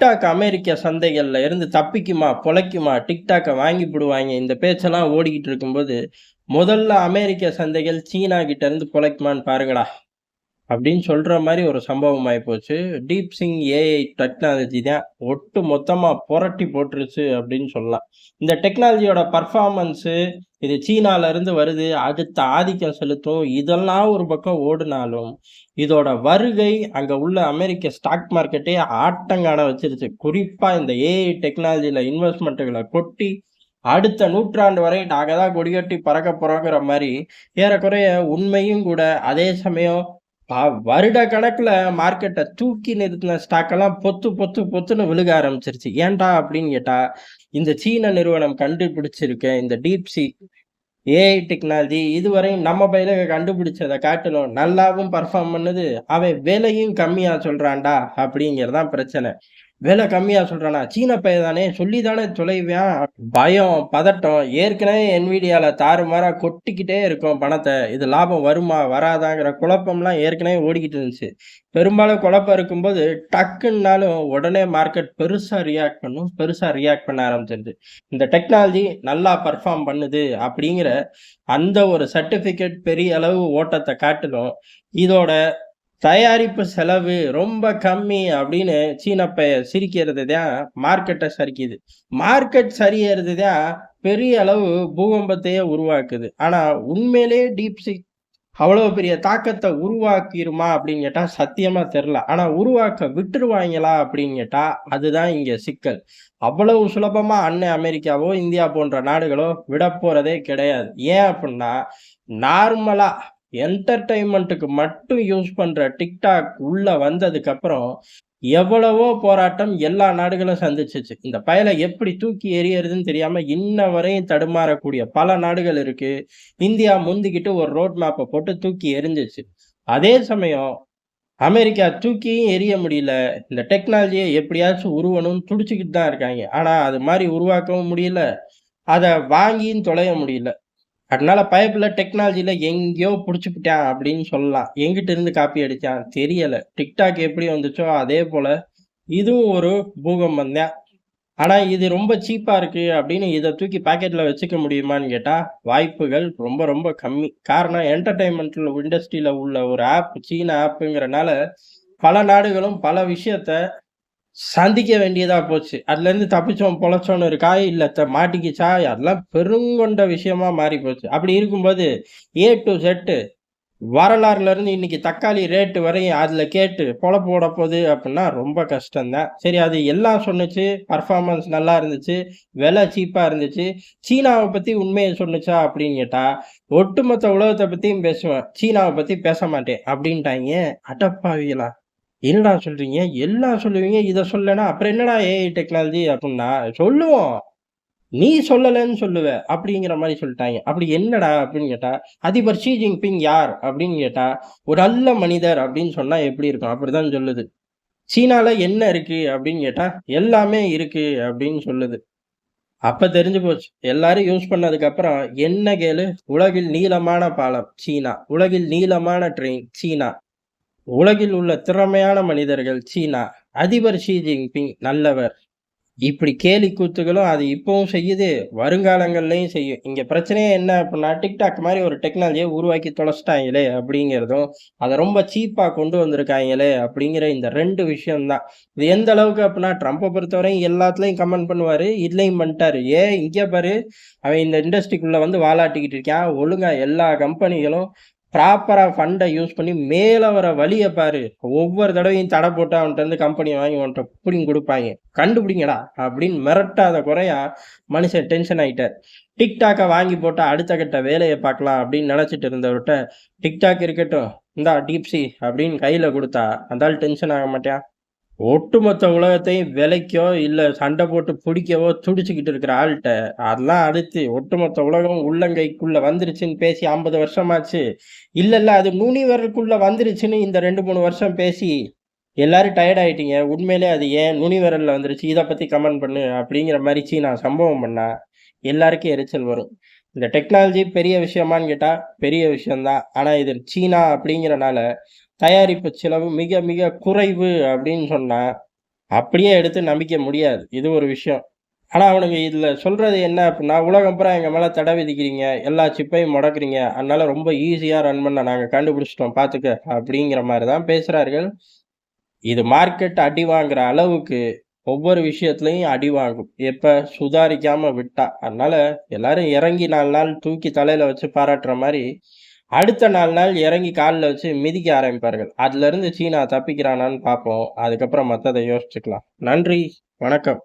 TikTok அமெரிக்க சந்தைகள்ல இருந்து தப்பிக்குமா, பொழைக்குமா, டிக்டாக்க வாங்கி புடுவாய்ங்க. இந்த பேச்செல்லாம் ஓடிக்கிட்டு இருக்கும்போது, முதல்ல அமெரிக்க சந்தைகள் சீனா கிட்ட இருந்து பொழைக்குமான்னு பாருங்கடா. அப்படின்னு சொல்ற மாரி ஒரு சம்பவம் ஆயிப்போச்சு. டீப்சிங் ஏஐ டெக்னாலஜி தான் ஒட்டு மொத்தமா புரட்டி போட்டுருச்சு அப்படின்னு சொல்லலாம். இந்த டெக்னாலஜியோட பெர்ஃபார்மன்ஸு இது சீனால இருந்து வருது, அடுத்த ஆதிக்கம் செலுத்தும். இதெல்லாம் ஒரு பக்கம் ஓடுனாலும், இதோட வருகை அங்க உள்ள அமெரிக்க ஸ்டாக் மார்க்கெட்டே ஆட்டங்காண வச்சிருச்சு. குறிப்பா இந்த ஏஐ டெக்னாலஜில இன்வெஸ்ட்மென்ட்கள கொட்டி, அடுத்த நூற்றாண்டு வரை நாங்க தான் கொடிகட்டி பறக்க போறோங்கிற மாரி ஏறக்குறைய உண்மையும் கூட. அதே சமயம் வருட கணக்குல மார்க்கெட்ட தூக்கி நிறுத்தின ஸ்டாக்கெல்லாம் பொத்து பொத்து பொத்துன்னு விழுக ஆரம்பிச்சிருச்சு. ஏன்டா அப்படின்னு கேட்டா, இந்த சீன நிறுவனம் கண்டுபிடிச்சிருக்க இந்த டீப்சீக் ஏஐ டெக்னாலஜி இதுவரையும் நம்ம பையல கண்டுபிடிச்சத காட்டிலும் நல்லாவும் பெர்ஃபார்ம் பண்ணுது. அவன் விலையும் கம்மியா சொல்றான்டா அப்படிங்கிறது தான் பிரச்சனை. விலை கம்மியா சொல்றானா? சீன பையன் தானே சொல்லி தானே தொலைவான். பயம், பதட்டம் ஏற்கனவே என்விடியால தாறுமாறா கொட்டிக்கிட்டே இருக்கும் பணத்த. இது லாபம் வருமா? வராதாங்கிற குழப்பம்லாம் ஏற்கனவே ஓடிக்கிட்டு இருந்துச்சு. பெரும்பாலும் குழப்பம் இருக்கும்போது டக்குன்னாலும் உடனே மார்க்கெட் பெருசா ரியாக்ட் பண்ணும். பெருசா ரியாக்ட் பண்ண ஆரம்பிச்சிருது. இந்த டெக்னாலஜி நல்லா பெர்ஃபார்ம் பண்ணுது அப்படிங்கிற அந்த ஒரு சர்டிஃபிகேட் பெரிய அளவு ஓட்டத்த காட்டிலும், இதோட தயாரிப்பு செலவு ரொம்ப கம்மி அப்படின்னு சீன பையன் சிரிக்கிறது தான் மார்க்கெட்ட சரிக்குது. மார்க்கெட் சரியறது தான் பெரிய அளவு பூகம்பத்தையே உருவாக்குது. ஆனா உண்மையிலேயே டீப்சீக் அவ்வளவு பெரிய தாக்கத்த உருவாக்கிருமா அப்படின்னு கேட்டா சத்தியமா தெரியல. ஆனா உருவாக்க விட்டுருவாய்ங்களா அப்படின்னு கேட்டா, அதுதான் இங்க சிக்கல். அவ்வளவு சுலபமா அன்னை அமெரிக்காவோ, இந்தியா போன்ற நாடுகளோ விடப்போறதே கிடையாது. ஏன் அப்படின்னா, நார்மலா என்டர்டெயின்மென்ட்க்கு மட்டும் யூஸ் பண்ற டிக்டாக் உள்ள வந்ததுக்கப்புறம், எவ்வளவோ போராட்டம் எல்லா நாடுகளும் சந்திச்சுச்சு. இந்த பயல எப்படி தூக்கி எறியறதுன்னு தெரியாம இன்ன வரையும் தடுமாறக்கூடிய பல நாடுகள் இருக்கு. இந்தியா முந்திக்கிட்டு ஒரு ரோட் மேப்ப போட்டு தூக்கி எறிஞ்சுச்சு. அதே சமயம் அமெரிக்கா தூக்கியும் எறிய முடியல. இந்த டெக்னாலஜிய எப்படியாச்சும் உருவணும்னு துடிச்சுக்கிட்டு தான் இருக்காய்ங்க. ஆனா அது மாரி உருவாக்கவும் முடியல. அத வாங்கியும் தொலைய முடியல. அதனால பயப்புள்ள டெக்னாலஜில எங்கேயோ புடிச்சுப்புட்டான் அப்படின்னு சொல்லலாம். எங்கிட்ட இருந்து காப்பி அடிச்சான் தெரியல. டிக்டாக் எப்படி வந்துச்சோ அதே போல இதுவும் ஒரு பூகம்பம் தான். ஆனா இது ரொம்ப சீப்பா இருக்கு அப்படின்னு இத தூக்கி பாக்கெட்ல வச்சுக்க முடியுமான்னு கேட்டா, வாய்ப்புகள் ரொம்ப ரொம்ப கம்மி. காரணம் என்டர்டெயின்மென்ட்ல இண்டஸ்ட்ரியில உள்ள ஒரு ஆப், சீன ஆப்புங்கிறனால பல நாடுகளும் பல விஷயத்த சந்திக்க வேண்டியதா போச்சு. அதுலேருந்து தப்பிச்சோம், பொழச்சோம்ன்னு இருக்கா? இல்ல மாட்டிக்கிச்சா? அதெல்லாம் பெருங்கொண்ட விஷயமா மாறி போச்சு. அப்படி இருக்கும்போது, ஏ டூ இசட் வரலாறுலேருந்து இன்னைக்கு தக்காளி ரேட் வரையும் அதில கேட்டு பொழப்பு ஓடப்போது அப்புட்ன்னா ரொம்ப கஷ்டம் தான். சரி அது எல்லாம் சொன்னுச்சு, பெர்ஃபார்மன்ஸ் நல்லா இருந்துச்சு, விலை சீப்பா இருந்துச்சு. சீனாவ பத்தி உண்மைய சொன்னுச்சா அப்படின்னு கேட்டா, ஒட்டுமொத்த உலகத்த பத்தியும் பேசுவேன். சீனாவ பத்தி பேச மாட்டேன் அப்படின்ட்டாய்ங்க. அடப்பாவிகளா! என்னடா சொல்றீங்க? எல்லாம் சொல்லுவீங்க. இத சொல்லன்னா, அப்புறம் என்னடா ஏஐ டெக்னாலஜி அப்புட்ன்னா, சொல்லுவோம். நீ சொல்லலன்னு சொல்லுவ. அப்படிங்கிற மாரி சொல்ட்டாய்ங்க. அப்படி என்னடா அப்படின்னு கேட்டா, அதிபர் ஷி ஜின்பிங் யார்? அப்படின்னு கேட்டா, ஒரு நல்ல மனிதர் அப்படின்னு சொன்னா எப்படி இருக்கும்? அப்படிதான் சொல்லுது. சீனால என்ன இருக்கு? அப்படின்னு கேட்டா, எல்லாமே இருக்கு அப்படின்னு சொல்லுது. அப்ப தெரிஞ்சு போச்சு. எல்லாரும் யூஸ் பண்ணதுக்கப்புறம் என்ன கேளு? உலகில் நீளமான பாலம் சீனா. உலகில் நீளமான ட்ரெயின் சீனா. உலகில் உள்ள திறமையான மனிதர்கள் சீனா. அதிபர் ஷி ஜின்பிங் நல்லவர். இப்படி கேலி கூத்துகளும் அது இப்பவும் செய்யுது. வருங்காலங்கள்லயும் செய்யும். இங்க பிரச்சனையே என்ன அப்டின்னா, TikTok மாரி ஒரு டெக்னாலஜிய உருவாக்கி தொலைச்சுட்டாங்களே அப்படிங்கிறதும், அத ரொம்ப சீப்பா கொண்டு வந்திருக்காங்களே அப்படிங்கிற இந்த 2 விஷயம் தான். இது எந்த அளவுக்கு அப்டின்னா, ட்ரம்ப பொறுத்தவரையும் எல்லாத்துலயும் கமெண்ட் பண்ணுவாரு. இதுலயும் பண்ணிட்டாரு. ஏன் இங்க பாரு, அவன் இந்த இண்டஸ்ட்ரிக்குள்ள வந்து வாலாட்டிக்கிட்டு இருக்கான். ஒழுங்கா எல்லா கம்பெனிகளும் ப்ராப்பரா ஃபண்ட யூஸ் பண்ணி மேல வர வழிய பாரு. ஒவ்வொரு தடவையும் தடை போட்டு அவன்ட்டருந்து கம்பெனிய வாங்கி உன்ட்ட புடிங்கி குடுப்பாய்ங்க. கண்டுபிடிங்கடா அப்படின்னு மிரட்டாத குறையா மனுஷன் டென்ஷன் ஆயிட்டார். டிக்டாக்க வாங்கி போட்டா அடுத்த கட்ட வேலைய பார்க்கலாம் அப்படின்னு நினைச்சிட்டு இருந்தவர்ட்ட, டிக்டாக் இருக்கட்டும், இந்தா டீப்சி அப்படின்னு கையில குடுத்தா, அந்த ஆள் டென்ஷன் ஆக மாட்டான்? ஒட்டுமொத்த உலகத்தையும் விலைக்கோ, இல்ல சண்டை போட்டு புடிக்கவோ துடிச்சுக்கிட்டு இருக்கிற ஆள்ட்ட, அதெல்லாம் அடுத்து ஒட்டுமொத்த உலகம் உள்ளங்கைக்குள்ள வந்துருச்சுன்னு பேசி 50 வருஷமாச்சு. இல்ல அது நுனி விரலுக்குள்ள வந்துருச்சுன்னு இந்த 2, 3 வருஷம் பேசி எல்லாரும் டயர்ட் ஆயிட்டீங்க. உண்மையிலே அது ஏன் நுனி விரல்ல வந்துருச்சு? இத பத்தி கமெண்ட் பண்ணு அப்படிங்கிற மாரி சீனா சம்பவம் பண்ணா, எல்லாருக்கும் எரிச்சல் வரும். இந்த டெக்னாலஜி பெரிய விஷயமான்னு கேட்டா, பெரிய விஷயம் தான். ஆனா இது சீனா அப்படிங்கிறனால, தயாரிப்பு செலவு மிக மிக குறைவு அப்படின்னு சொன்னா, அப்படியே எடுத்து நம்பிக்க முடியாது. இது ஒரு விஷயம். ஆனா அவனுங்க இதுல சொல்றது என்ன அப்டின்னா, உலகம் பூரா எங்க மேல தடை விதிக்கிறீங்க. எல்லா சிப்பையும் முடக்குறீங்க. அதனால ரொம்ப ஈஸியா ரன் பண்ண நாங்க கண்டுபிடிச்சுட்டோம் பார்த்துக்க. அப்படிங்கிற மாரி தான் பேசுறார்கள். இது மார்க்கெட் அடி வாங்குற அளவுக்கு ஒவ்வொரு விஷயத்திலயும் அடி வாங்கும். எப்ப சுதாரிக்காம விட்டா. அதனால எல்லாரும் இறங்கி 4 நாள் தூக்கி தலையில வச்சு பாராட்டுற மாரி, அடுத்த 4 நாள் இறங்கி கால்ல வச்சு மிதிக்க ஆரம்பிப்பார்கள். அதுலருந்து சீனா தப்பிக்கிறானான்னு பார்ப்போம். அதுக்கப்புறம் மத்தத யோசிச்சுக்கலாம். நன்றி. வணக்கம்.